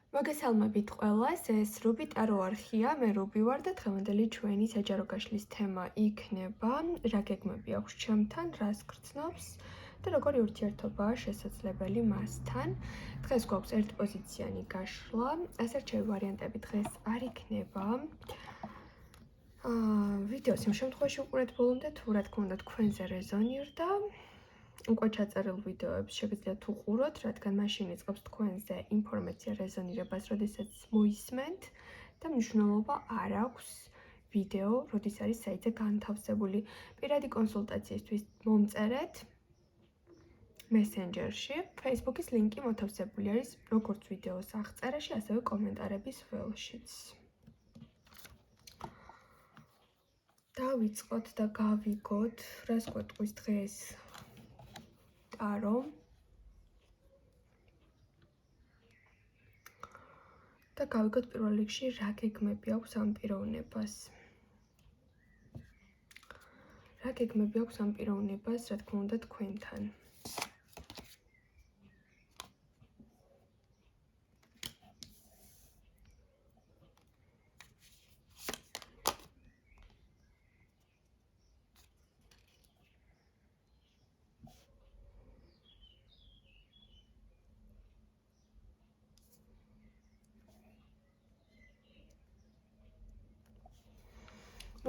მოგესალმებით ყველას, ეს რუბი ტარო არხია, მე რუბი ვარ და დღევანდელი ჩვენი საჯარო გაშლის თემა იქნება რა გეგმები აქვს ჩემთან, რას გრძნობს და როგორი ურთიერთობაა შესაძლებელი მასთან. დღეს გვაქვს ერთპოზიციანი გაშლა, ასერჩევი ვარიანტები დღეს არ იქნება. ვიდეოს იმ შემთხვევაში უყურეთ ბოლომდე, თუ რა თქმა უნდა თქვენზე რეზონირდა. უკვე ჩაწერილ ვიდეოებს შეგიძლიათ უყუროთ, რადგან მაშინ იწყებს თქვენზე ინფორმაცია რეზონირებას, როდესაც მოისმენთ და მნიშვნელობა არ აქვს ვიდეო, როდის არის საიტზე განთავსებული. პირადი კონსულტაციისთვის მომწერეთ მესენჯერში. Facebook-ის ლინკი მოთავსებული არის როგორც ვიდეოს აღწერაში, ასევე კომენტარების ველშიც. დავიწყოთ და გავიგოთ, რას გვეტყვის დღეს ტარო. და გავიგოთ პირველ რიგში რა გეგმები აქვს ამ პიროვნებას. რა გეგმები აქვს ამ პიროვნებას, რა თქმა უნდა თქვენთან.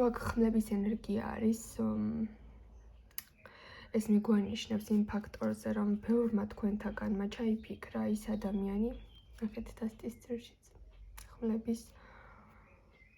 აქ ხმლების ენერგია არის, ეს მიგვანიშნებს იმ ფაქტორზე, რომ ბევრმა თქვენთაგანმა ჩაიფიქრა ის ადამიანი, ნახეთ დასტის ძირშიც, ხმლების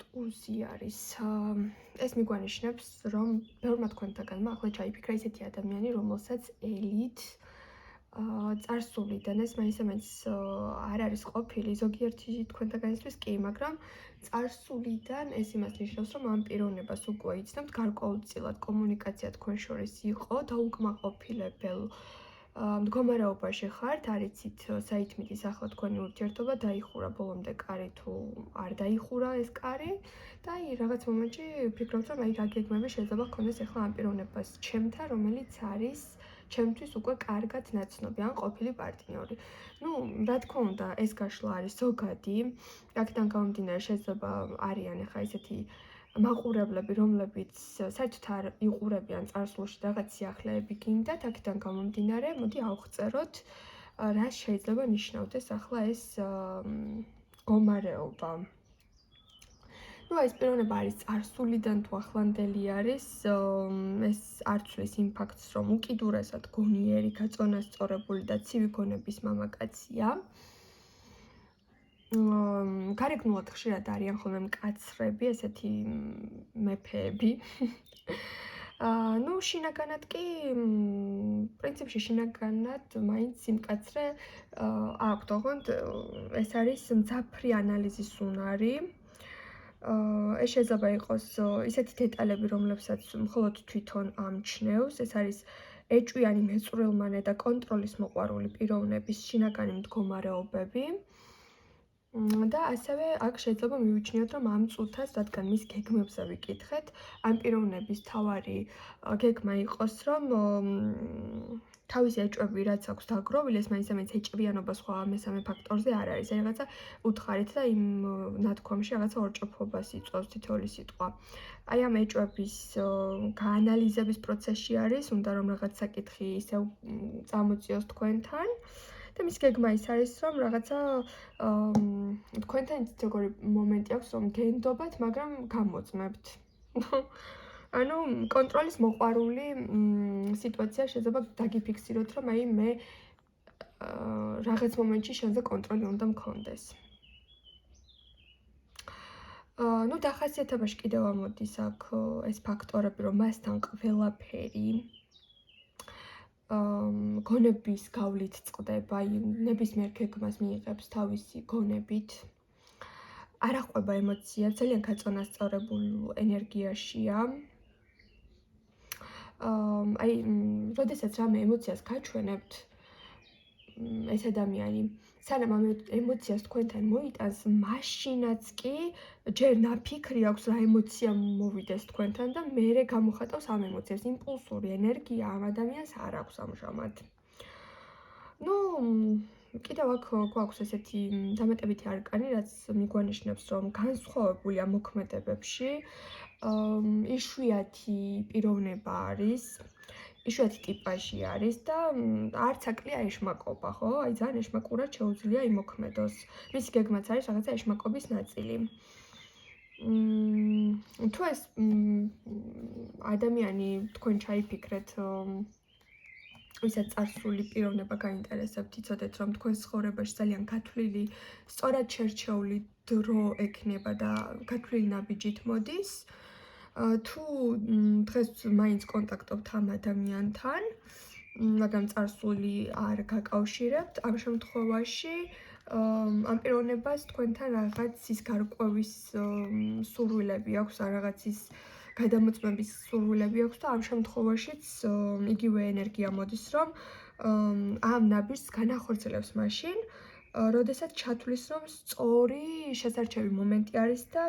ტუზი არის. ეს მიგვანიშნებს, რომ ბევრმა თქვენთაგანმა ახლა ჩაიფიქრა ისეთი ადამიანი, რომელსაც ელით წარსულიდან ეს მაინც არ არის ყოფილი, ზოგიერთი თქვენთაგანისთვის კი, მაგრამ წარსულიდან ეს იმას ნიშნავს, რომ ამ პიროვნებას უკვე იცნობთ, გარკვეულწილად კომუნიკაცია თქვენ შორის იყო, დაუკმაყოფილებელ მდგომარეობაში ხართ, არ იცით საით-მითის ახლა თქვენი ურთიერთობა დაიხურა ბოლომდე კარი თუ არ დაიხურა ეს კარი და რაღაც მომენტში ვფიქრობთ, რომ რა გეგმები შეიძლება გქონდეს ახლა ამ პიროვნებას ჩემთან, რომელიც არის ჩემთვის უკვე კარგად ნაცნობი ან ყოფილი პარტნიორი. რა თქმა უნდა, ეს გაშლა არის ზოგადი. აქედან გამომდინარე შეიძლება არიან ახლა ესეთი მაყურებლები, რომლებიც საერთოდ არ იყურებიან წარსულში რაღაც სიახლეები გინდათ, აქედან გამომდინარე, მოდი ავღწეროთ, რა შეიძლება ნიშნავდეს ახლა ეს მდგომარეობა. ეს პიროვნება არის წარსულიდან თუ ახლანდელი არის, ეს არ ცვლის იმ ფაქტს, რომ უკიდურესად გონიერი, გაწონასწორებული და ცივი გონების მამაკაცია. გარეგნულად ხშირად არიან ხოლმე მკაცრები, ესეთი მეფეები. შინაგანად კი, პრინციპში შინაგანად მაინც სიმკაცრე აქვთ, ოღონდ ეს არის მძაფრი ანალიზის უნარი. ეს შეიძლება იყოს ისეთი დეტალები, რომლებსაც მხოლოდ თვითონ ამჩნევს, ეს არის ეჭვიანი, მეწვრილმანე და კონტროლის მოყვარული პიროვნების შინაგანი მდგომარეობები. და ასევე აქ შეიძლება მივიჩნიოთ, რომ ამ წუთას, რადგან მის გეგმებზე ვიკითხეთ, ამ პიროვნების თავარი გეგმა იყოს, რომ თავისი ეჭვები რაც აქვს დაგროვილი, ეს მაინც ეჭვიანობა სხვა მესამე ფაქტორზე არ არის. რაღაცა უთხარით და იმ ნათქვამში რაღაცა ორჭოფობას იწვევს თითოეული სიტყვა. აი ამ ეჭვების გაანალიზების პროცესში არის, უნდა რომ რაღაც საკითხი ისევ წამოწიოს თქვენთან. და მის გეგმა ის არის, რომ რაღაცა თქვენთან როგორი მომენტი აქვს, რომ გენდობათ, მაგრამ გამოწმებთ. ანუ კონტროლის მოყვარული სიტუაცია შეიძლება დაგიფიქსიროთ, რომ აი მე რაღაც მომენტში შენზე კონტროლი უნდა მქონდეს. დახასიათებაში კიდევ ამოდის აქ ეს ფაქტორები, რომ მასთან ყველაფერი გონების გავლით წყდება, ნებისმიერ გეგმას მიიღებს თავისი გონებით. არ აყვება ემოციებს, ძალიან გაწონასწორებულ ენერგიაშია. როდესაც რამე ემოციას გაჩვენებთ, ეს ადამიანი, სანამ ამ ემოციას თქვენთან მოიტანს, მაშინაც კი ჯერ ნაფიქრი აქვს რა ემოცია მოვიდეს თქვენთან და მერე გამოხატავს ამ ემოციას. იმპულსური ენერგია ამ ადამიანს არ აქვს ამჟამად. კიდევ აქ გვაქვს ესეთი დამატებითი არკანი, რაც მიგვანიშნებს, რომ განსხვავებული ამ მოქმედებებში იშვიათი პიროვნება არის, იშვიათი ტიპაჟი არის და არც აკლია ეშმაკობა, ხო? აი ძალიან ეშმაკურად შეუძლია იმოქმედოს. მისი გეგმაც არის რაღაცა ეშმაკობის ნაწილი. თუ ეს ადამიანი თქვენ ჩაიფიქრეთ ვისაც წარსული პიროვნება გაინტერესებთ, იცოდეთ, რომ თქვენს ცხოვრებაში ძალიან გათვლილი, სწორად შერჩეული დრო ექნება და გათვლილი ნაბიჯით მოდის. თუ დღეს მაინც კონტაქტობთ ამ ადამიანთან, მაგრამ წარსული არ გაკავშირებთ, ამ შემთხვევაში ამ პიროვნებას თქვენთან რაღაც ის გარკვევის სურვილები აქვს, რაღაც ის გადამოწმების სურვილები აქვს და ამ შემთხვევაშიც იგივე ენერგია მოდის, რომ ამ ნაბიჯს განახორციელებს მაშინ, როდესაც ჩათვლის, რომ სწორი შესარჩევი მომენტი არის და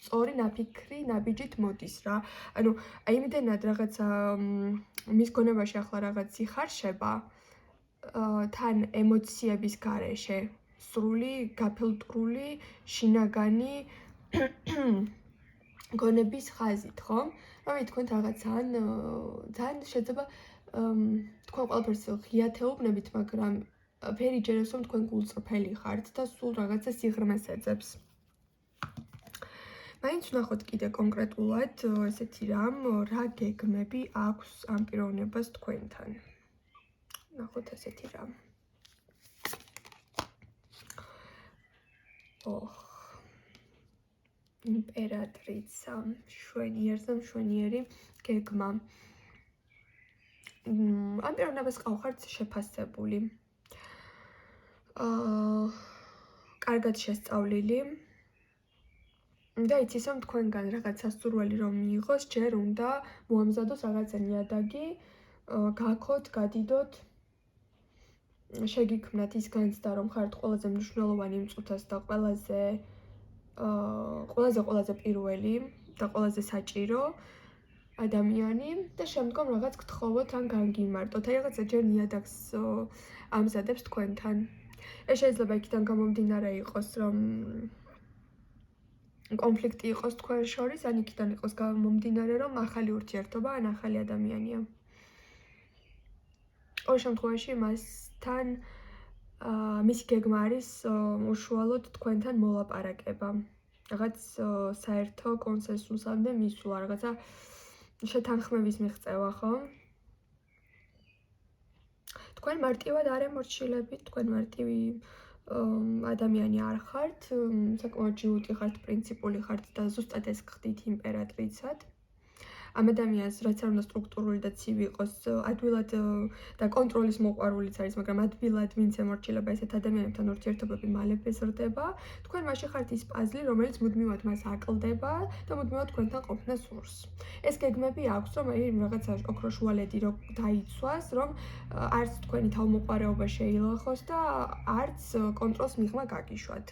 სწორი ნაფიქრი ნაბიჯით მოდის რა. ანუ აი იმდენად რაღაცა მის გონებაში ახლა რაღაც იხარშება თან ემოციების გარეშე, სრული, გაფილტრული, შინაგანი გონების ხაზით, ხო? რომ თქვენ რაღაც ძალიან შეიძლება თქვენ ყველაფერს ღიათეუბნებით, მაგრამ ფერი ჯერებს, რომ თქვენ გულწრფელი ხართ და სულ რაღაცა სიღრმეს ეძებს. მაინც ვნახოთ კიდე კონკრეტულად ესეთი რამ, რა გეგმები აქვს ამ პიროვნებას თქვენთან. ვნახოთ ესეთი რამ. იმპერატრიცა, მშვენიერი გეგმა. ამ პიროვნებას ყავხართ შეფასებული. კარგად შესწავლილი. და იცის, რომ თქვენგან რაღაც სასურველი რომ მიიღოს, ჯერ უნდა მოამზადოს რაღაცა ნიადაგი, გაქოთ, გადიდოთ, შეგიქმნათ ის განცდა, რომ ხართ ყველაზე მნიშვნელოვანი მწუთას და ყველაზე პირველი და ყველაზე საჭირო ადამიანი და შემდგომ რაღაც გთხოვოთ ან განგიმარტოთ. აი რაღაცა ჯერ ნიადაგს ამზადებს თქვენთან. ეს შეიძლება იქიდან გამომდინარე იყოს, რომ კონფლიქტი იყოს თქვენ შორის, ან იქიდან იყოს გამომდინარე, რომ ახალი ურთიერთობა ან ახალი ადამიანია. ორ შემთხვევაში მასთან მისი გეგმა არის უშუალოდ თქვენთან მოლაპარაკება. რაღაც საერთო კონსენსუსამდე მისვლა, რაღაცა შეთანხმების მიღწევა, ხო? თქვენ მარტივად არ ემორჩილებით, თქვენ მარტივი ადამიანი არ ხართ, საკმაოდ ჯიუტი ხართ, პრინციპული ხართ და ზუსტად ეს ხდით იმპერატრიცად. ამ ადამიანს რაც არ უნდა სტრუქტურული და ცივი იყოს, ადვილად და კონტროლის მოყვარულიც არის, მაგრამ ადვილად ვინც ემორჩილება ესეთ ადამიანებთან ურთიერთობები მალე ბეზრდება. თქვენ მაშინ ხართ ის პაზლი, რომელიც მუდმივად მას აკლდება და მუდმივად თქვენთან ყოფნა სურს. ეს გეგმები აქვს, რომ აი რაღაცა ოქროშუა ლედი რო დაიცვას, რომ არც თქვენი თავმოყარეობა შეილახოს და არც კონტროლს მიღმა გაგიშვათ.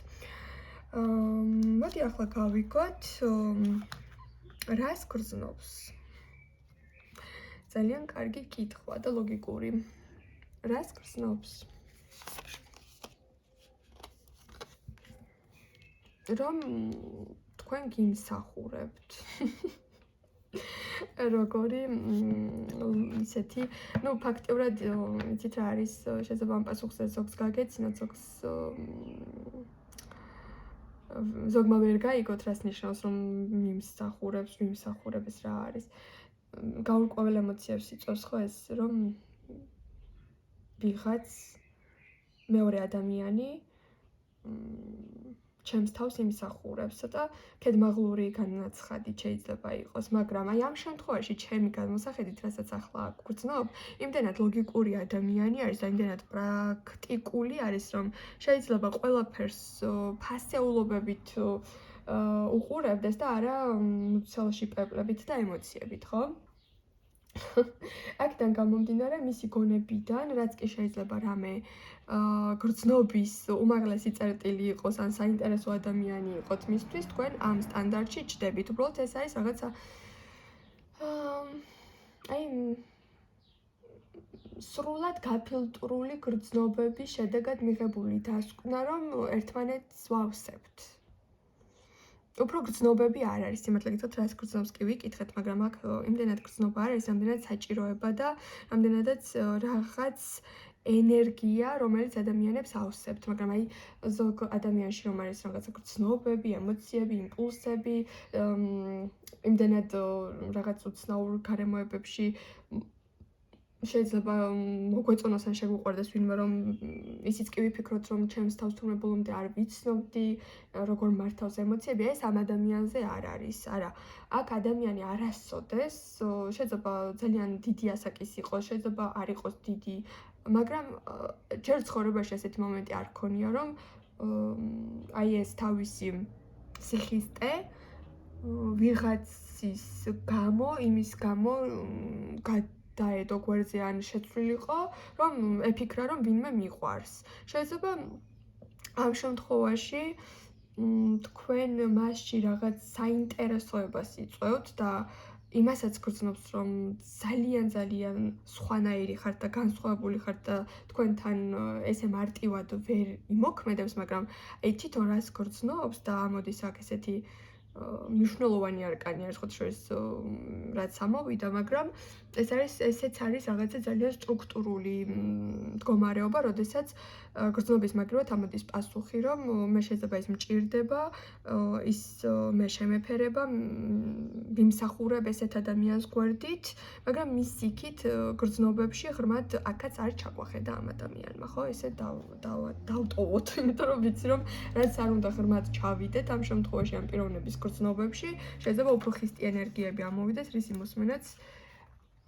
მოდი ახლა გავიგოთ რას გრძნობს? ძალიან კარგი კითხვა და ლოგიკური. რას გრძნობს? რომ თქვენ გიმსახურებთ. როგორი ისეთი, ფაქტიურად იცით რა არის, შეიძლება ამ პასუხზე ზოგს გაგეცინოთ, ზოგმა ვერ გაიგოთ, რას ნიშნავს, რომ მიმსახურებს რა არის. გაურკვეველ ემოციებს იწვევს ხო ეს, რომ ვიღაც მეორე ადამიანი ჩემს თავს იმსახურებს, ცოტა ქედმაღლური განაცხადი შეიძლება იყოს, მაგრამ აი ამ შემთხვევაში ჩემი გადმოსახედით, რასაც ახლა გრძნობ, იმდენად ლოგიკური ადამიანი არის და იმდენად პრაქტიკული არის, რომ შეიძლება ყველაფერს ფასეულობებით უყურებდეს და არა ცელში პეპლებით და ემოციებით, ხო? აქედან გამომდინარე მისი გონებიდან, რაც კი შეიძლება რამე გრძნობის უმაღლესი წერტილი იყოს ან საინტერესო ადამიანი იყოს მისთვის, თქვენ ამ სტანდარტში ჩდებით. უბრალოდ ეს არის რაღაცა სრულად გაფილტრული გრძნობების შედეგად მიღებული დასკვნა, რომ ერთმანეთს ვავსებთ. უფრო გრძნობები არ არის, სიმართლე გითხრათ, რას გრძნობს კი ვიკითხეთ, მაგრამ აქ იმდენად გრძნობა არ არის, რამდენად საჭიროება და რამდენადაც რაღაც ენერგია, რომელიც ადამიანებს ავსებთ, მაგრამ აი ზოგ ადამიანში რომ არის რაღაცა გრძნობები, ემოციები, იმპულსები, იმდენად რაღაც უცნაურ გარემოებებში შეიძლება მოგვეწონოს ან შეგვიყვარდეს ვინმე, რომ ისიც კი ვიფიქროთ, რომ ჩემს თავს თურმე ბოლომდე არ ვიცნობდი, როგორ მართავს ემოციები, ეს ამ ადამიანზე არ არის. არა, აქ ადამიანი არასოდეს, შეიძლება ძალიან დიდი ასაკის იყოს, შეიძლება არ იყოს დიდი, მაგრამ ჯერ ცხოვრებაში ესეთი მომენტი არ ქონია, რომ აი ეს თავისი სიხისტე ვიღაცის გამო, იმის გამო დაედო გვერდზე ან შეცვლილიყო, რომ ეფიქრა, რომ ვინმე მიყვარს. შეიძლება ამ შემთხვევაში თქვენ მასში რაღაც საინტერესოებას იწვევთ და იმასაც გრძნობს, რომ ძალიან სხვანაირი ხართ და განსხვავებული ხართ და თქვენთან ესე მარტივად ვერ იმოქმედებს, მაგრამ აი თვითონ რას გრძნობს და ამოდის აქ ესეთი მნიშვნელოვანი არკანი არის ხოთ შორის რაც ამოვიდა, მაგრამ ესეც არის რაღაცა ძალიან სტრუქტურული მდგომარეობა, როდესაც გრძნობის მაგრივად ამოდის პასუხი, რომ მე შეიძლება ის მჭირდება, ის მე შემეფერება, ვიმსახურებ ესეთ ადამიანს გვერდით, მაგრამ მის იქით გრძნობებში ღრმად აქაც არ ჩაგვახედა ამ ადამიანმა, ხო? ესე დავტოვოთ, იმიტომ რომ ვიცი რომ რაც არ უნდა ღრმად ჩავიდეთ ამ შემთხვევაში ამ პიროვნების გრძნობებში, შეიძლება უფრო ხისტი ენერგიები ამოვიდეს, რის იმოსმენაც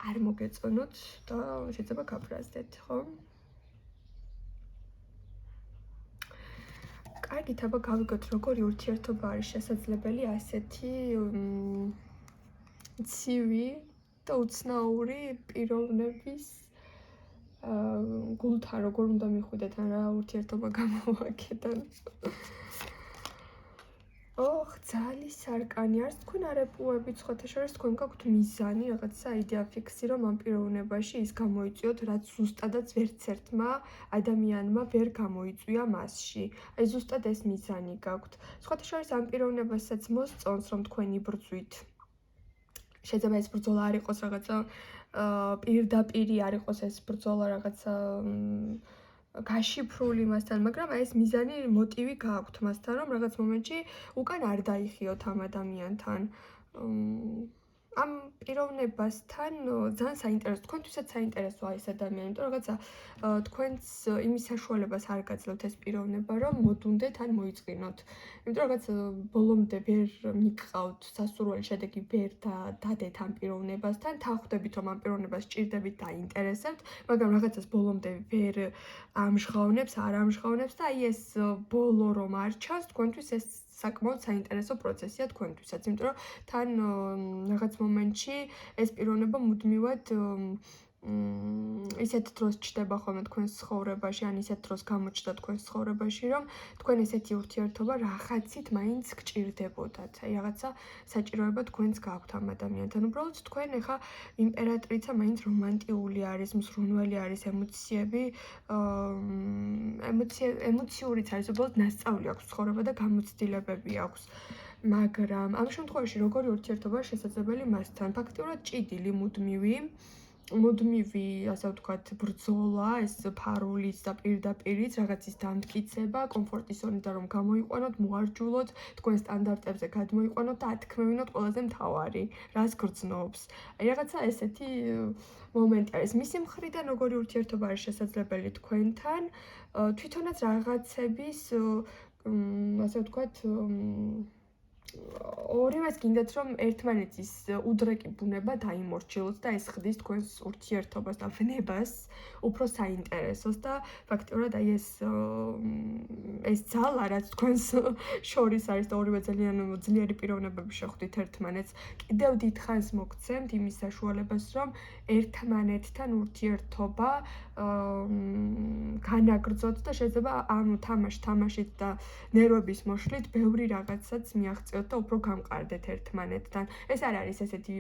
არ მოგეწონოთ და შეიძლება გაფრაზდეთ, ხო? კარგით, აბა გავიგოთ, როგორი ურთიერთობა არის შესაძლებელი ასეთი ცივი და უცნაური პიროვნების გულთან როგორ უნდა მიხვიდეთ ან რა ურთიერთობა გამოვაკეთოთ. ძალის არკანი არის, თქვენ არეპუებით სხვათა შორის თქვენ გაქვთ მიზანი, რაღაცა იდეა ფიქსი, რომ ამ პიროვნებაში ის გამოიწვიოთ, რაც ზუსტადაც ვერც ერთმა ადამიანმა ვერ გამოიწვია მასში. აი ზუსტად ეს მიზანი გაქვთ. სხვათა შორის ამ პიროვნებასაც მოსწონს, რომ თქვენ იბრძვით. შეიძლება ეს ბრძოლა არ იყოს რაღაცა პირდაპირი არ იყოს ეს ბრძოლა რაღაცა გაშიფრული მასთან, მაგრამ აი ეს მიზანი, მოტივი გააქვთ მასთან, რომ რაღაც მომენტში უკან არ დაიხიოთ ამ ადამიანთან. ამ პიროვნებასთან ძალიან საინტერესო, თქვენთვისაც საინტერესოა ეს ადამიანი, იმიტომ რომ რაღაცა თქვენს იმის საშუალებას არ გაძლევთ ეს პიროვნება, რომ მოდუნდეთ ან მოიწყინოთ. იმიტომ რომ რაღაც ბოლომდე ვერ მიგყავთ სასურველი შედეგი ვერ დადეთ ამ პიროვნებასთან, თან ხვდებით რომ ამ პიროვნებას სჭირდებით და აინტერესებთ, მაგრამ რაღაცას ბოლომდე ვერ ამჟღავნებს, არ ამჟღავნებს და აი ეს ბოლო რომ არ ჩანს, თქვენთვის ეს საკმაოდ საინტერესო პროცესია თქვენთვისაც, იმიტომ რომ თან რაღაც მომენტში ეს პიროვნება მუდმივად ისეთ დროს ჩდება ხოლმე თქვენს ცხოვრებაში, ან ისეთ დროს გამოჩნდა თქვენს ცხოვრებაში, რომ თქვენ ესეთი ურთიერთობა რაღაცით მაინც გჭირდებოდათ. აი რაღაცა საჭიროება თქვენს გაქვთ ამ ადამიანთან. უბრალოდ თქვენ ეხა იმპერატრიცა მაინც რომანტიული არის, მსრუნველი არის, ემოციურიც არის, უბრალოდ ნასწავლი აქვს ცხოვრება და გამოცდილებები აქვს. მაგრამ ამ შემთხვევაში როგორი ურთიერთობა შესაძლებელი მასთან? ფაქტიურად ჭიდილი, მუდმივი, ასე ვთქვათ, ბრძოლა, ეს ფარულიც და პირდაპირიც, რაღაცის დამტკიცება, კომფორტის ზონიდან რომ გამოიყვანოთ, მოარჯულოთ, თქვენ სტანდარტებზე გადმოიყვანოთ და ათქმევინოთ ყველაზე მთავარი, რას გრძნობს. აი რაღაცა ესეთი მომენტი არის. მისი მხრიდან როგორი ურთიერთობა არის შესაძლებელი თქვენთან? თვითონაც რაღაცების, ასე ვთქვათ, ორივეს გინდათ რომ ერთმანეთის უდრეკი ბუნება დაიმორჩილოთ და ეს ხდის თქვენს ურთიერთობას და ვნებას უფრო საინტერესოს და ფაქტიურად აი ეს ძალა რაც თქვენს შორის არის და ორივე ძალიან ძლიერი პიროვნებები შეხვდით ერთმანეთს, კიდევ დიდხანს მოგცემთ იმის საშუალებას, რომ ერთმანეთთან ურთიერთობა განაგრძოთ და შეიძლება ამ თამაშით და ნერვების მოშლით ბევრი რაღაცაც მიაღწიოთ და უფრო გამყარდეთ ერთმანეთთან. ეს არ არის ესეთი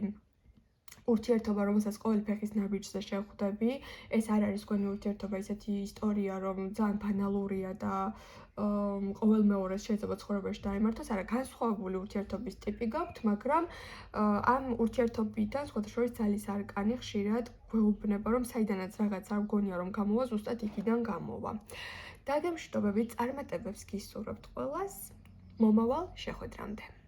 ურთიერთობა, რომელსაც ყოველი ფეხის ნაბიჯზე შეხვდები, ეს არ არის თქვენი ურთიერთობა ისეთი ისტორია, რომ ძალიან ბანალურია და ყოველმეორეს შეიძლება ცხოვრებაში დაემართოს, არა, განსხვავებული ურთიერთობის ტიპი გაქვთ, მაგრამ ამ ურთიერთობიდან სხვადასხვა ძალის არკანი ხშირად გვეუბნება, რომ საიდანაც რაღაც არ გონია რომ გამოვა, ზუსტად იქიდან გამოვა. დაგემშვიდობებით, წარმატებებს გისურვებთ ყველას. მომავალ შეხვედრამდე.